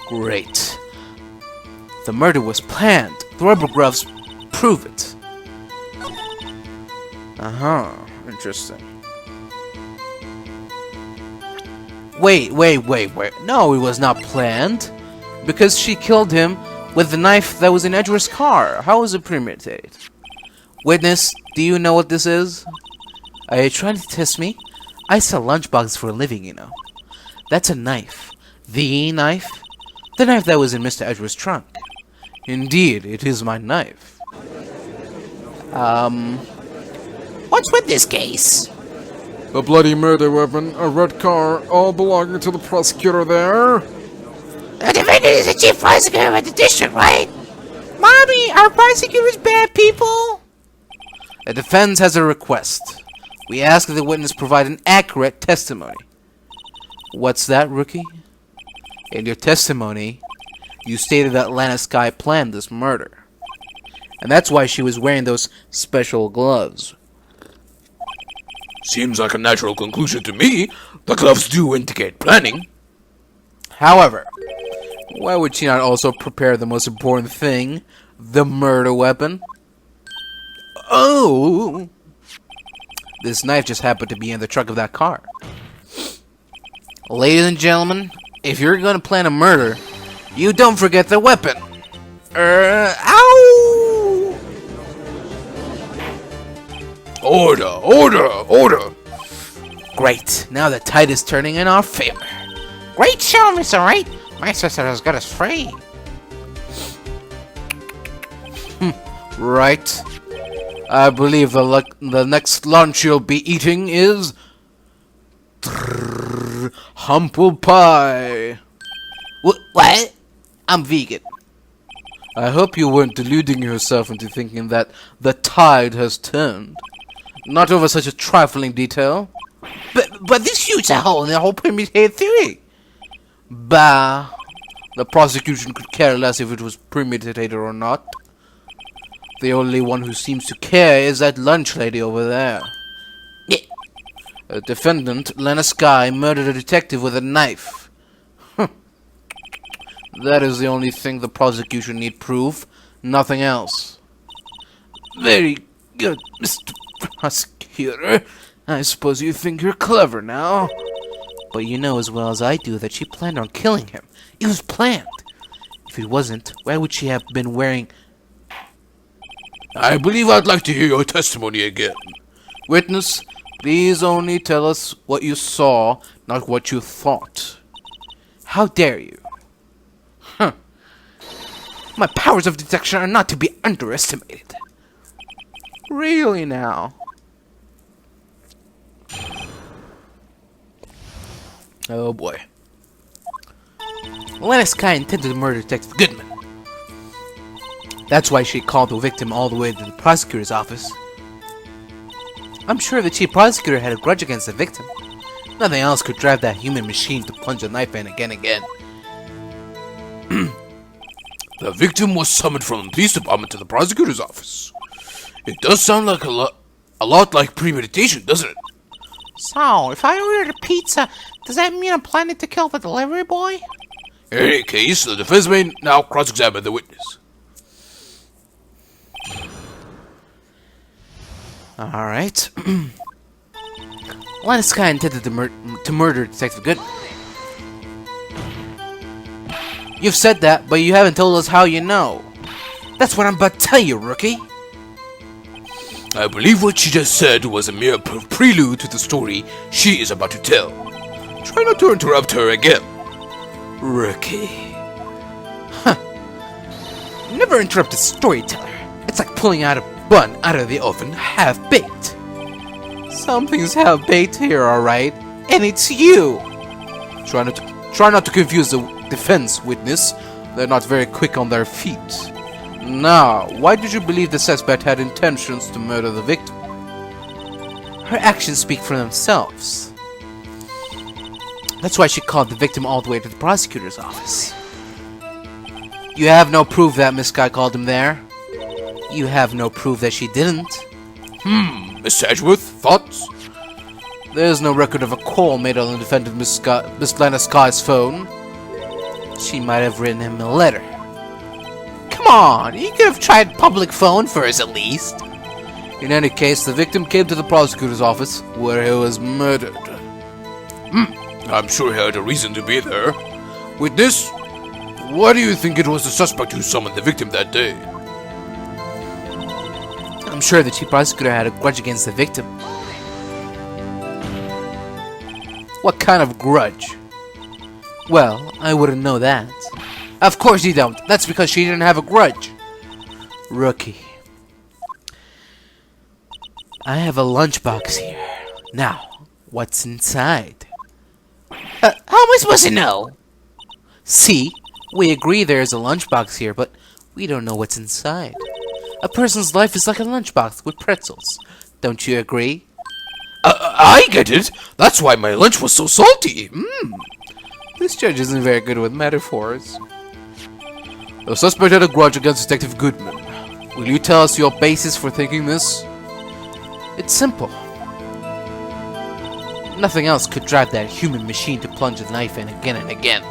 Great. The murder was planned. The rubber gloves prove it. Interesting. Wait. No, it was not planned. Because she killed him with the knife that was in Edgeworth's car. How was it premeditated? Witness, do you know what this is? Are you trying to test me? I sell lunchboxes for a living, you know. That's a knife. The knife? The knife that was in Mr. Edgeworth's trunk. Indeed, it is my knife. What's with this case? A bloody murder weapon, a red car, all belonging to the prosecutor there. The defendant is the chief prosecutor of the district, right? Mommy, are prosecutors bad people? The defense has a request. We ask that the witness provide an accurate testimony. What's that, rookie? In your testimony, you stated that Lana Skye planned this murder. And that's why she was wearing those special gloves. Seems like a natural conclusion to me. The gloves do indicate planning. However, why would she not also prepare the most important thing, the murder weapon? Oh! This knife just happened to be in the trunk of that car. Ladies and gentlemen, if you're going to plan a murder, you don't forget the weapon. Ow! Order! Great, now the tide is turning in our favor. Great show, Mr. Wright. My sister has got us free. Right. I believe the next lunch you'll be eating is humble pie. What? I'm vegan. I hope you weren't deluding yourself into thinking that the tide has turned. Not over such a trifling detail. But this shoots a hole in the whole premeditated theory. Bah. The prosecution could care less if it was premeditated or not. The only one who seems to care is that lunch lady over there. Yeah. A defendant, Lana Skye, murdered a detective with a knife. That is the only thing the prosecution need prove. Nothing else. Very good, Mr. Prosecutor. I suppose you think you're clever now. But you know as well as I do that she planned on killing him. It was planned. If it wasn't, why would she have been wearing... I believe I'd like to hear your testimony again. Witness, please only tell us what you saw, not what you thought. How dare you? My powers of detection are not to be underestimated. Really now? Oh boy. Lana Skye intended to murder Detective Goodman. That's why she called the victim all the way to the prosecutor's office. I'm sure the chief prosecutor had a grudge against the victim. Nothing else could drive that human machine to plunge a knife in again and again. The victim was summoned from the police department to the prosecutor's office. It does sound like a lot like premeditation, doesn't it? So, if I ordered a pizza, does that mean I'm planning to kill the delivery boy? In any case, the defense may now cross-examine the witness. Alright. Lana Skye intended to murder Detective Goodman. You've said that, but you haven't told us how you know. That's what I'm about to tell you, rookie. I believe what she just said was a mere prelude to the story she is about to tell. Try not to interrupt her again. Rookie. Never interrupt a storyteller. It's like pulling out a bun out of the oven half-baked. Something's half-baked here, alright? And it's you! Try not to confuse the defense, witness. They're not very quick on their feet. Now, why did you believe the suspect had intentions to murder the victim? Her actions speak for themselves. That's why she called the victim all the way to the prosecutor's office. You have no proof that Miss Skye called him there. You have no proof that she didn't. Miss Edgeworth, thoughts? There's no record of a call made on the defendant Miss Lana Skye's phone. she might have written him a letter. Come on, you could have tried public phone first at least. In any case, the victim came to the prosecutor's office, where he was murdered. I'm sure he had a reason to be there. Witness, why do you think it was the suspect who summoned the victim that day? I'm sure the chief prosecutor had a grudge against the victim. What kind of grudge? Well, I wouldn't know that. Of course you don't. That's because she didn't have a grudge. Rookie. I have a lunchbox here. Now, what's inside? How am I supposed to know? See, we agree there is a lunchbox here, but we don't know what's inside. A person's life is like a lunchbox with pretzels. Don't you agree? I get it. That's why my lunch was so salty. This judge isn't very good with metaphors. The suspect had a grudge against Detective Goodman. Will you tell us your basis for thinking this? It's simple. Nothing else could drive that human machine to plunge the knife in again and again.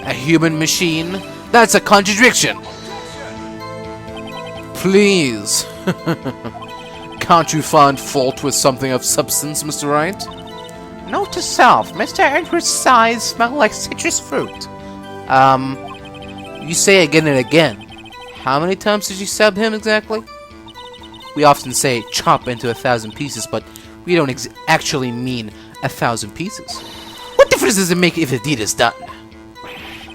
A human machine? That's a contradiction! Please. Can't you find fault with something of substance, Mr. Wright? Note to self, Mr. Edward's eyes smell like citrus fruit. You say again and again. How many times did you stab him exactly? We often say chop into 1,000 pieces, but we don't actually mean 1,000 pieces. What difference does it make if the deed is done?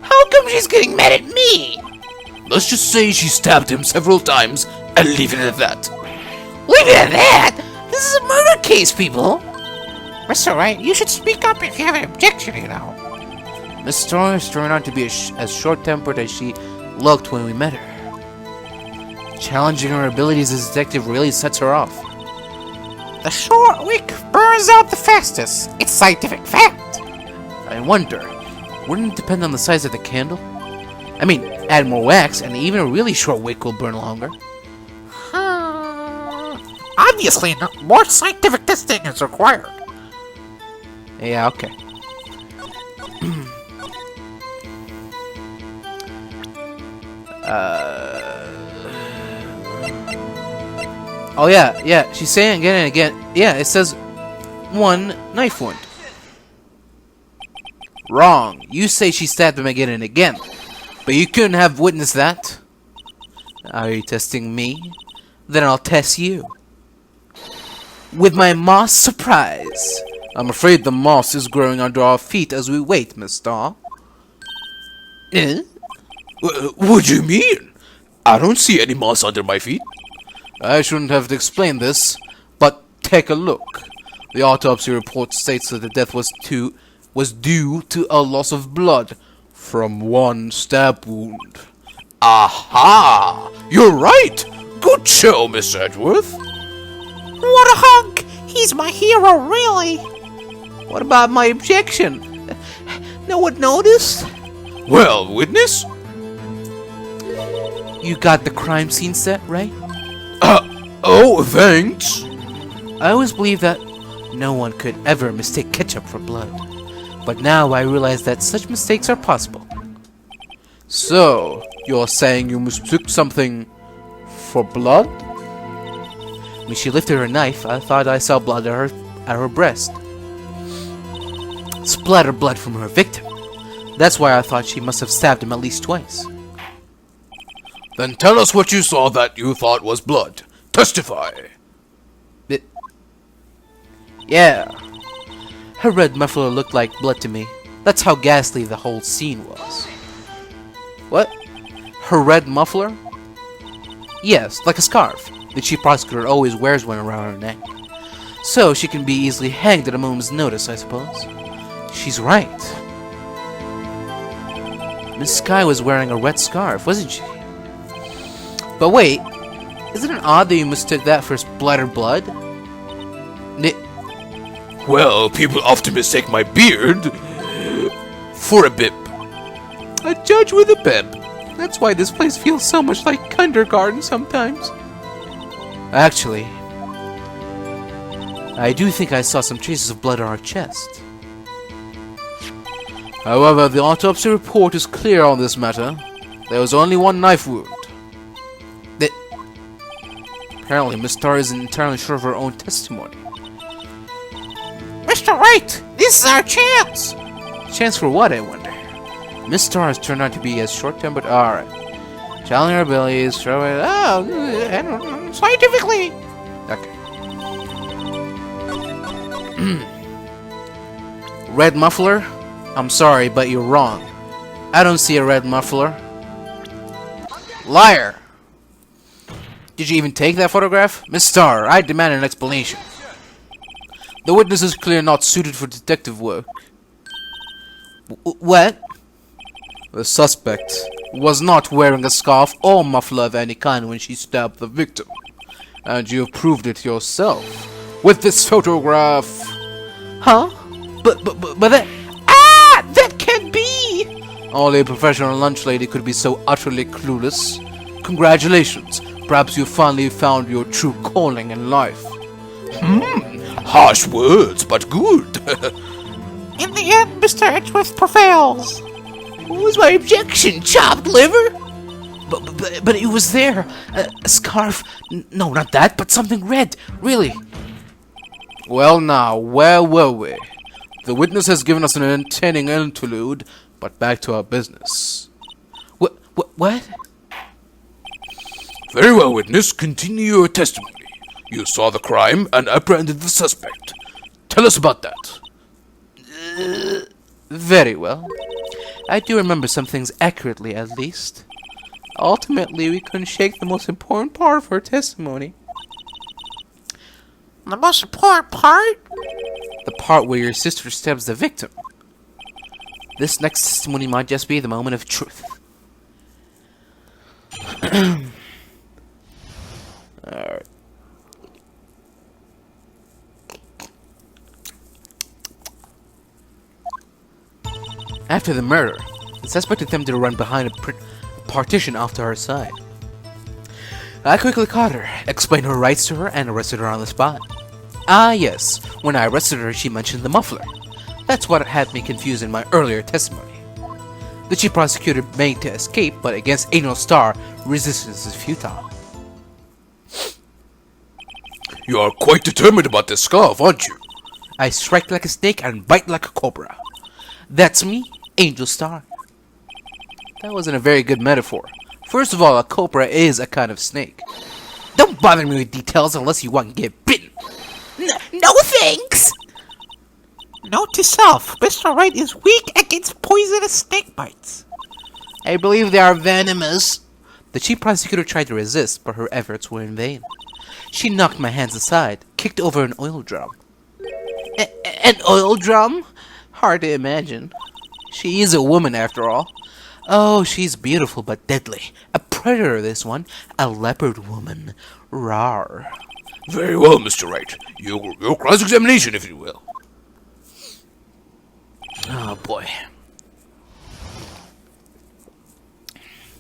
How come she's getting mad at me? Let's just say she stabbed him several times and leave it at that. Leave it at that? This is a murder case, people. Mr. Wright, you should speak up if you have an objection, you know. Miss Story is turned out to be as short-tempered as she looked when we met her. Challenging her abilities as a detective really sets her off. The short wick burns out the fastest. It's scientific fact. I wonder, wouldn't it depend on the size of the candle? I mean, add more wax, and even a really short wick will burn longer. Obviously, more scientific testing is required. Yeah, okay. Oh yeah, she's saying again and again. Yeah, it says one knife wound. Wrong. You say she stabbed him again and again, but you couldn't have witnessed that. Are you testing me? Then I'll test you. With my moss surprise. I'm afraid the moss is growing under our feet as we wait, Miss Starr. Eh? What do you mean? I don't see any moss under my feet. I shouldn't have explained this, but take a look. The autopsy report states that the death was due to a loss of blood from one stab wound. Aha! You're right! Good show, Miss Edgeworth. What a hunk! He's my hero, really. What about my objection? No one noticed? Well, witness? You got the crime scene set, right? Oh, thanks. I always believed that no one could ever mistake ketchup for blood. But now I realize that such mistakes are possible. So, you're saying you mistook something for blood? When she lifted her knife, I thought I saw blood at her breast. Splattered blood from her victim. That's why I thought she must have stabbed him at least twice. Then tell us what you saw that you thought was blood. Testify. Yeah. Her red muffler looked like blood to me. That's how ghastly the whole scene was. What? Her red muffler? Yes, like a scarf. The chief prosecutor always wears one around her neck. So she can be easily hanged at a moment's notice, I suppose. She's right. Miss Sky was wearing a red scarf, wasn't she? But wait, isn't it odd that you mistook that for splattered blood? Well, people often mistake my beard for a bib. A judge with a bib. That's why this place feels so much like kindergarten sometimes. Actually, I do think I saw some traces of blood on her chest. However, the autopsy report is clear on this matter. There was only one knife wound. Apparently, Miss Starr isn't entirely sure of her own testimony. Mr. Wright, this is our chance! Chance for what, I wonder? Miss Starr has turned out to be as short-tempered. Alright. Challenging her abilities, show it. Oh, I don't know. Scientifically! Okay. Red muffler? I'm sorry, but you're wrong. I don't see a red muffler. Liar! Did you even take that photograph? Miss Starr, I demand an explanation. The witness is clearly not suited for detective work. What? The suspect was not wearing a scarf or muffler of any kind when she stabbed the victim. And you have proved it yourself with this photograph. Huh? But that... Ah! That can't be! Only a professional lunch lady could be so utterly clueless. Congratulations. Perhaps you finally found your true calling in life. Harsh words, but good. In the end, Mr. Edgeworth prevails. What was my objection? Chopped liver? But it was there. A scarf. No, not that, but something red. Really. Well now, where were we? The witness has given us an entertaining interlude, but back to our business. What? Very well, witness. Continue your testimony. You saw the crime and apprehended the suspect. Tell us about that. Very well. I do remember some things accurately, at least. Ultimately, we couldn't shake the most important part of her testimony. The most important part? The part where your sister stabs the victim. This next testimony might just be the moment of truth. Alright. After the murder, the suspect attempted to run behind a partition off to her side. I quickly caught her, explained her rights to her, and arrested her on the spot. Ah yes, when I arrested her she mentioned the muffler. That's what had me confused in my earlier testimony. The chief prosecutor made to escape, but against Angel Star, resistance is futile. You are quite determined about this scarf, aren't you? I strike like a snake and bite like a cobra. That's me, Angel Star. That wasn't a very good metaphor. First of all, a cobra is a kind of snake. Don't bother me with details unless you want to get bitten. No thanks! Note to self, Mr. Wright is weak against poisonous snake bites. I believe they are venomous. The chief prosecutor tried to resist, but her efforts were in vain. She knocked my hands aside, kicked over an oil drum. An oil drum? Hard to imagine. She is a woman, after all. Oh, she's beautiful but deadly. A predator, this one. A leopard woman. Rawr. Very well, Mr. Wright. Your cross-examination, if you will. Oh, boy.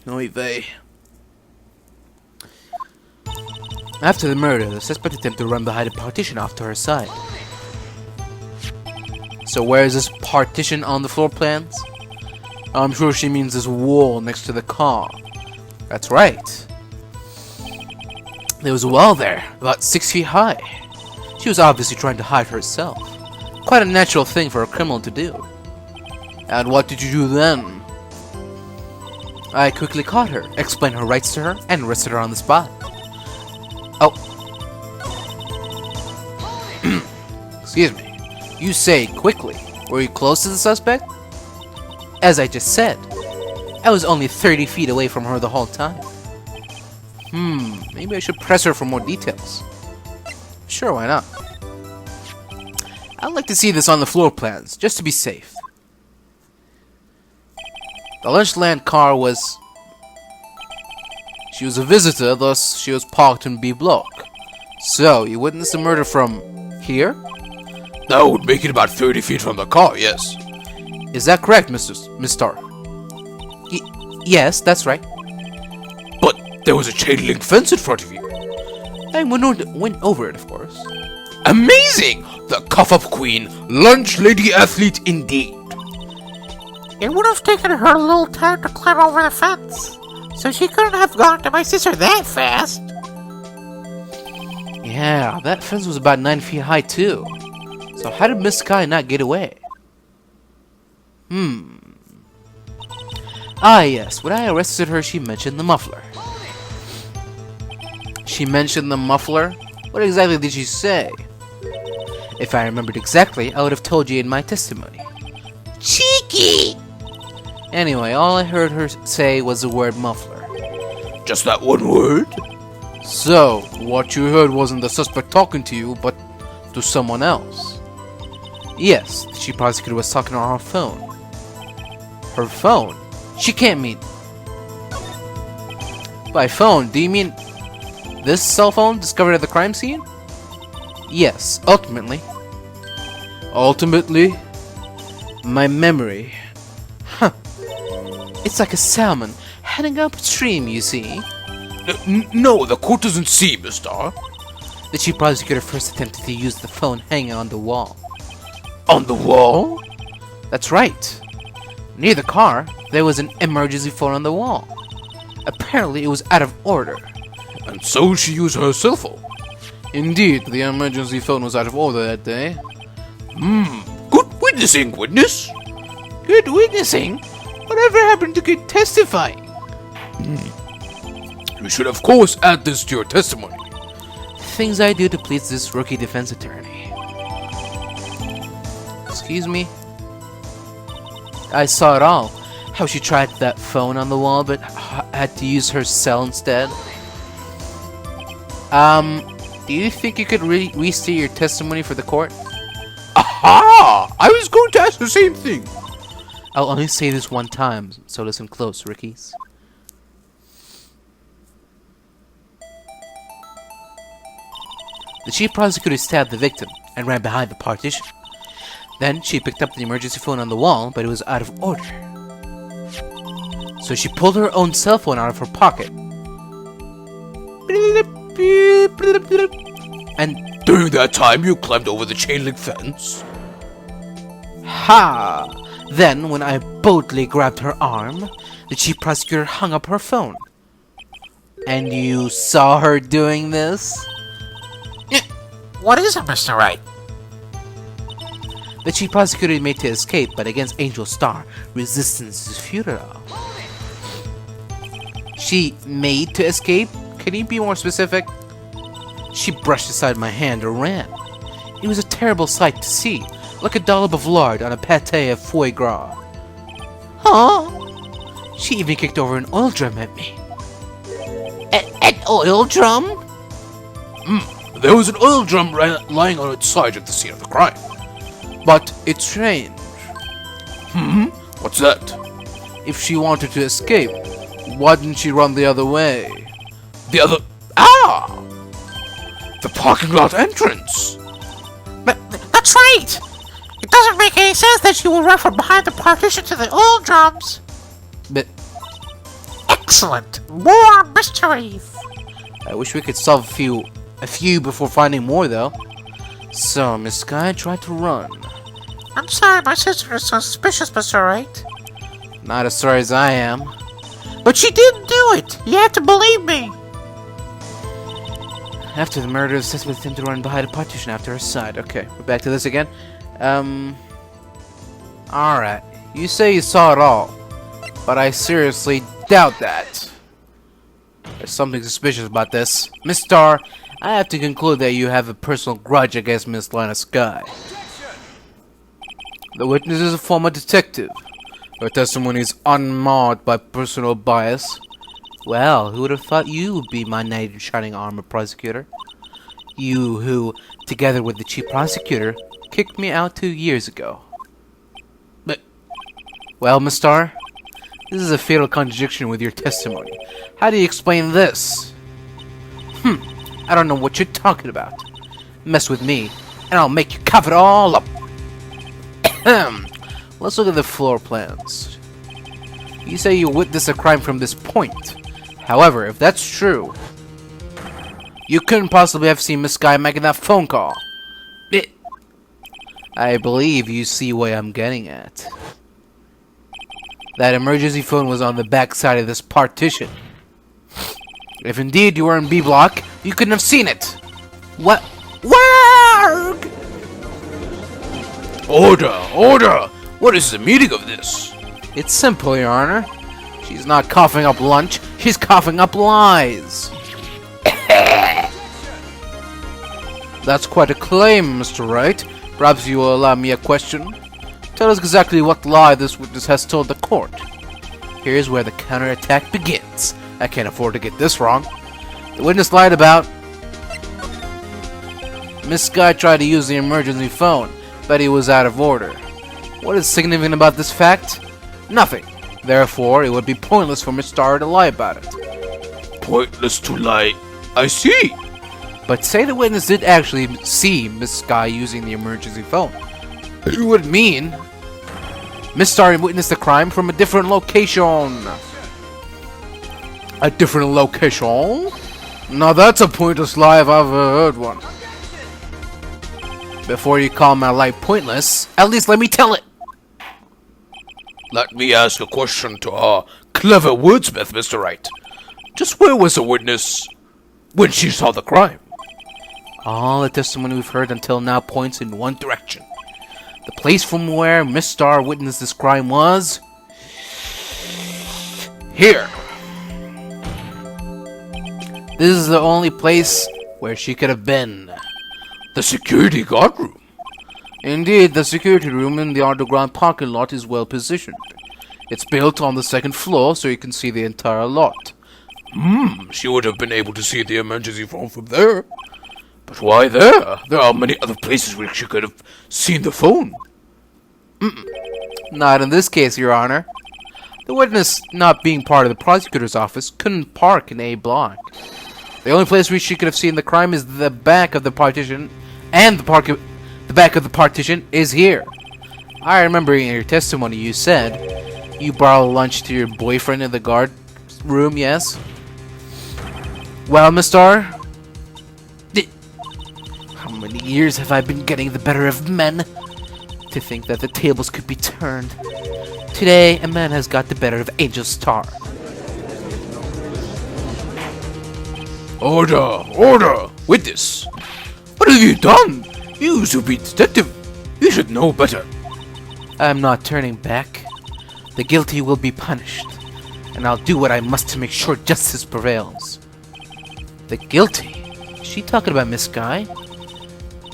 Oy vey. After the murder, the suspect attempted to run behind a partition off to her side. So where is this partition on the floor plans? I'm sure she means this wall next to the car. That's right. There was a wall there, about 6 feet high. She was obviously trying to hide herself. Quite a natural thing for a criminal to do. And what did you do then? I quickly caught her, explained her rights to her, and arrested her on the spot. Oh. Excuse me. You say quickly. Were you close to the suspect? As I just said, I was only 30 feet away from her the whole time. Maybe I should press her for more details. Sure, why not? I'd like to see this on the floor plans, just to be safe. The Lunchland car was... She was a visitor, thus she was parked in B block. So, you witnessed the murder from here? That would make it about 30 feet from the car, yes. Is that correct, Miss Starr? Yes, that's right. But there was a chain link fence in front of you. I went over it, of course. Amazing! The cuff-up queen, lunch lady athlete indeed. It would have taken her a little time to climb over the fence, so she couldn't have gone to my sister that fast. Yeah, that fence was about 9 feet high too. So how did Miss Sky not get away? Ah yes, when I arrested her she mentioned the muffler. She mentioned the muffler? What exactly did she say? If I remembered exactly, I would have told you in my testimony. Cheeky! Anyway, all I heard her say was the word muffler. Just that one word? So, what you heard wasn't the suspect talking to you, but to someone else. Yes, the chief prosecutor was talking on her phone. Her phone? She can't mean... By phone, do you mean this cell phone discovered at the crime scene? Yes, ultimately. Ultimately? My memory. Huh. It's like a salmon heading upstream, you see. No, the court doesn't see, mister. The chief prosecutor first attempted to use the phone hanging on the wall. On the wall? That's right. Near the car, there was an emergency phone on the wall. Apparently, it was out of order. And so she used her cell phone. Indeed, the emergency phone was out of order that day. Good witnessing, witness. Good witnessing? Whatever happened to good testifying? You should, of course, add this to your testimony. Things I do to please this rookie defense attorney. Excuse me? I saw it all. How she tried that phone on the wall, but had to use her cell instead. Do you think you could restate your testimony for the court? Aha! I was going to ask the same thing. I'll only say this one time, so listen close, rookies. The chief prosecutor stabbed the victim and ran behind the partition. Then she picked up the emergency phone on the wall, but it was out of order. So she pulled her own cell phone out of her pocket. And During that time, you climbed over the chain link fence. ha! Then, when I boldly grabbed her arm, the chief prosecutor hung up her phone. And you saw her doing this? What is it, Mr. Wright? The chief prosecutor made to escape, but against Angel Star, resistance is futile. She made to escape? Can you be more specific? She brushed aside my hand and ran. It was a terrible sight to see, like a dollop of lard on a pate of foie gras. Huh? She even kicked over an oil drum at me. An oil drum? There was an oil drum lying on its side at the scene of the crime. But it's strange. What's that? If she wanted to escape, why didn't she run the other way? The other... Ah! The parking lot entrance. That's right! It doesn't make any sense that she would run from behind the partition to the oil drums. But Excellent! More mysteries! I wish we could solve a few before finding more, though. So, Miss Sky tried to run. I'm sorry my sister is so suspicious, Mr. Wright. Not as sorry as I am. But she didn't do it! You have to believe me! After the murder, the suspect attempted to run behind a partition after her side. Okay, we're back to this again. Alright. You say you saw it all, but I seriously doubt that. There's something suspicious about this. Miss Star, I have to conclude that you have a personal grudge against Miss Lana Sky. The witness is a former detective. Her testimony is unmarred by personal bias. Well, who would have thought you would be my knight in shining armor, prosecutor? You who, together with the chief prosecutor, kicked me out 2 years ago. But, well, Miss Star, this is a fatal contradiction with your testimony. How do you explain this? I don't know what you're talking about. Mess with me, and I'll make you cough it all up. Let's look at the floor plans. You say you witnessed a crime from this point. However, if that's true, you couldn't possibly have seen Miss Sky making that phone call. I believe you see what I'm getting at. that emergency phone was on the back side of this partition. If indeed you were in B block, you couldn't have seen it. What? Work! Order! Order! What is the meaning of this? It's simple, Your Honor. She's not coughing up lunch, she's coughing up lies. That's quite a claim, Mr. Wright. Perhaps you will allow me a question. Tell us exactly what lie this witness has told the court. Here's where the counterattack begins. I can't afford to get this wrong. The witness lied about Miss Sky tried to use the emergency phone, but he was out of order. What is significant about this fact? Nothing. Therefore, it would be pointless for Miss Star to lie about it. Pointless to lie. I see. But say the witness did actually see Miss Sky using the emergency phone. It would mean Miss Star witnessed the crime from a different location. A different location? Now that's a pointless lie if I've ever heard one. Before you call my lie pointless, at least let me tell it. Let me ask a question to our clever wordsmith, Mr. Wright. Just where was the witness when she saw the crime? All the testimony we've heard until now points in one direction. The place from where Miss Star witnessed this crime was here. This is the only place where she could have been. The security guard room. Indeed, the security room in the underground parking lot is well positioned. It's built on the second floor so you can see the entire lot. She would have been able to see the emergency phone from there. But why there? There are many other places where she could have seen the phone. Not in this case, Your Honor. The witness, not being part of the prosecutor's office, couldn't park in A block. The only place where she could have seen the crime is the back of the partition, and the back of the partition is here. I remember in your testimony you said you borrowed lunch to your boyfriend in the guard room, yes? Well, Miss Star, how many years have I been getting the better of men? To think that the tables could be turned. Today, a man has got the better of Angel Star. Order! Order! Witness! What have you done? You should be detective. You should know better. I'm not turning back. The guilty will be punished, and I'll do what I must to make sure justice prevails. The guilty? Is she talking about Miss Sky?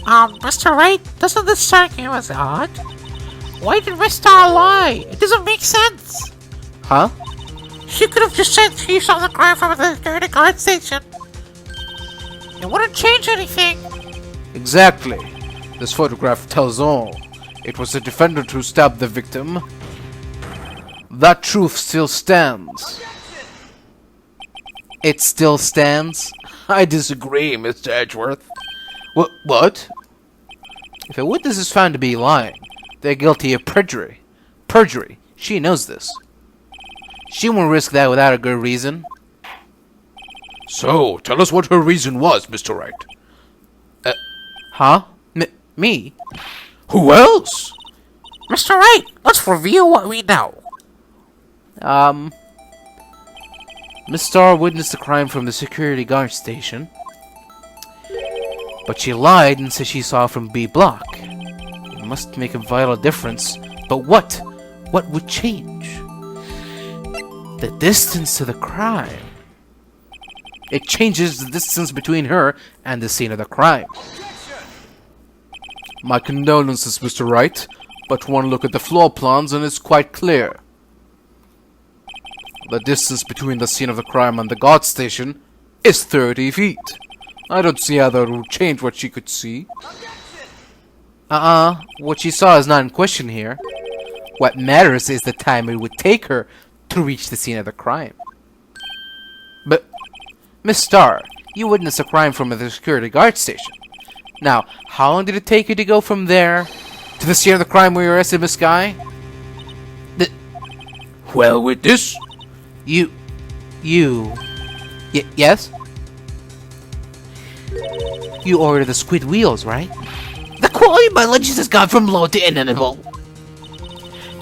Mr. Wright, doesn't this strike you as odd? Why did Miss Star lie? It doesn't make sense. Huh? She could have just said she saw the crime from the security guard station. It wouldn't change anything. Exactly. This photograph tells all. It was the defendant who stabbed the victim. That truth still stands. It still stands? I disagree, Mr. Edgeworth. What? If a witness is found to be lying, they're guilty of perjury. Perjury. She knows this. She won't risk that without a good reason. So, tell us what her reason was, Mr. Wright. Huh? Me? Who else? Mr. Wright, let's review what we know. Miss Star witnessed the crime from the security guard station. But she lied and said she saw it from B block. It must make a vital difference. But what? What would change? The distance to the crime. It changes the distance between her and the scene of the crime. My condolences, Mr. Wright, but one look at the floor plans and it's quite clear. The distance between the scene of the crime and the guard station is 30 feet. I don't see how that would change what she could see. What she saw is not in question here. What matters is the time it would take her to reach the scene of the crime. But, Miss Star, you witnessed a crime from the security guard station. Now, how long did it take you to go from there to the scene of the crime where you arrested Miss Sky? Well, with this... Yes? You ordered the squid wheels, right? The quality of my lunches has gone from low to inedible.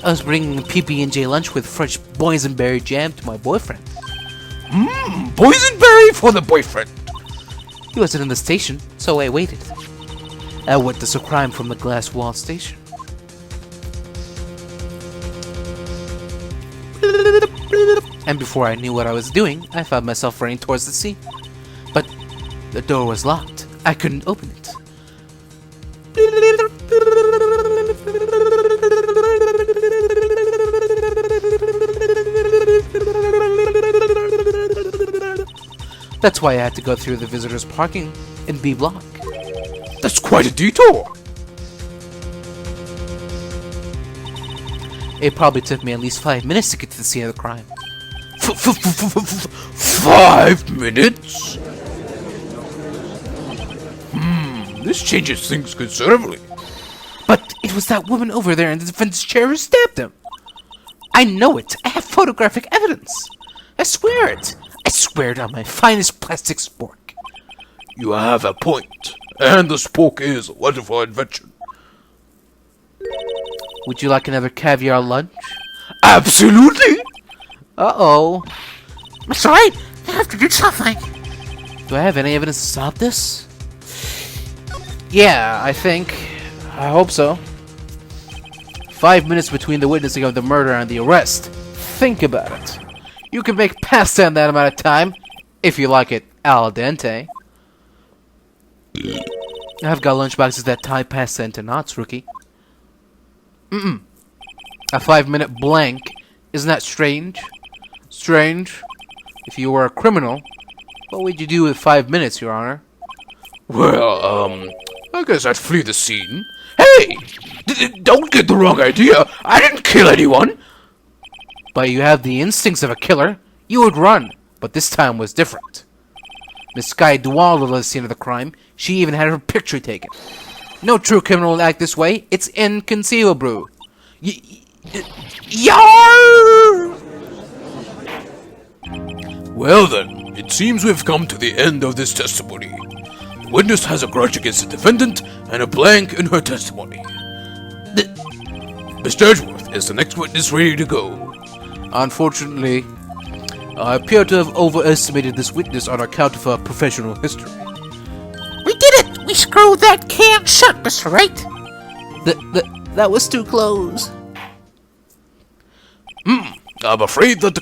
I was bringing PB&J lunch with fresh boysenberry jam to my boyfriend. Boysenberry for the boyfriend. He wasn't in the station, so I waited. I witnessed a crime from the glass wall station. And before I knew what I was doing, I found myself running towards the sea. But the door was locked. I couldn't open it. That's why I had to go through the visitors' parking in B block. That's quite a detour. It probably took me at least 5 minutes to get to the scene of the crime. 5 minutes? This changes things considerably. But it was that woman over there in the defense chair who stabbed him. I know it. I have photographic evidence. I swear it. I swear it on my finest plastic spork. You have a point. And the spork is a wonderful invention. Would you like another caviar lunch? Absolutely! Uh-oh. Mr. Wright, I have to do something. Do I have any evidence to stop this? Yeah, I think. I hope so. 5 minutes between the witnessing of the murder and the arrest. Think about it. You can make pasta in that amount of time, if you like it al dente. I've got lunchboxes that tie pasta into knots, rookie. A 5-minute blank. Isn't that strange? Strange. If you were a criminal, what would you do with 5 minutes, Your Honor? Well, I guess I'd flee the scene. Hey! Don't get the wrong idea. I didn't kill anyone. But you have the instincts of a killer. You would run, but this time was different. Miss Sky dwelled on the scene of the crime. She even had her picture taken. No true criminal would act this way. It's inconceivable. Yar! Well then, it seems we've come to the end of this testimony. The witness has a grudge against the defendant and a blank in her testimony. Mr. Edgeworth is the next witness ready to go. Unfortunately, I appear to have overestimated this witness on account of her professional history. We did it! We screwed that can shut, Mr. Wright. That was too close. I'm afraid that the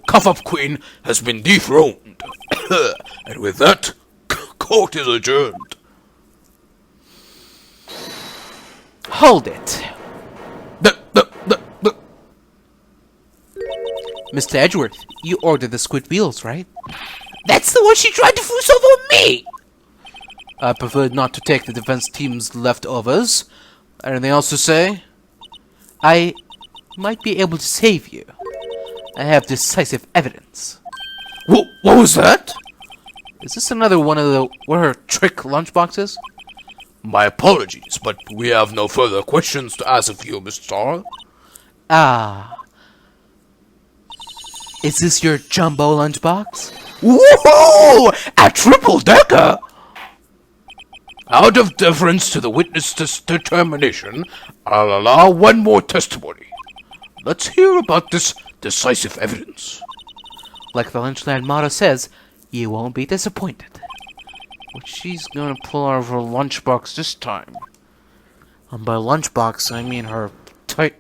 cuff-up queen has been dethroned. And with that, court is adjourned. Hold it. Mr. Edgeworth, you ordered the squid wheels, right? That's the one she tried to force over me! I preferred not to take the defense team's leftovers. Anything else to say? I might be able to save you. I have decisive evidence. What was that? Is this another one of her trick lunchboxes? My apologies, but we have no further questions to ask of you, Mr. Starr. Ah. Is this your jumbo lunchbox? Woohoo! A triple-decker! Out of deference to the witness's determination, I'll allow one more testimony. Let's hear about this decisive evidence. Like the Lunchland motto says, you won't be disappointed. What she's gonna pull out of her lunchbox this time? And by lunchbox, I mean her tight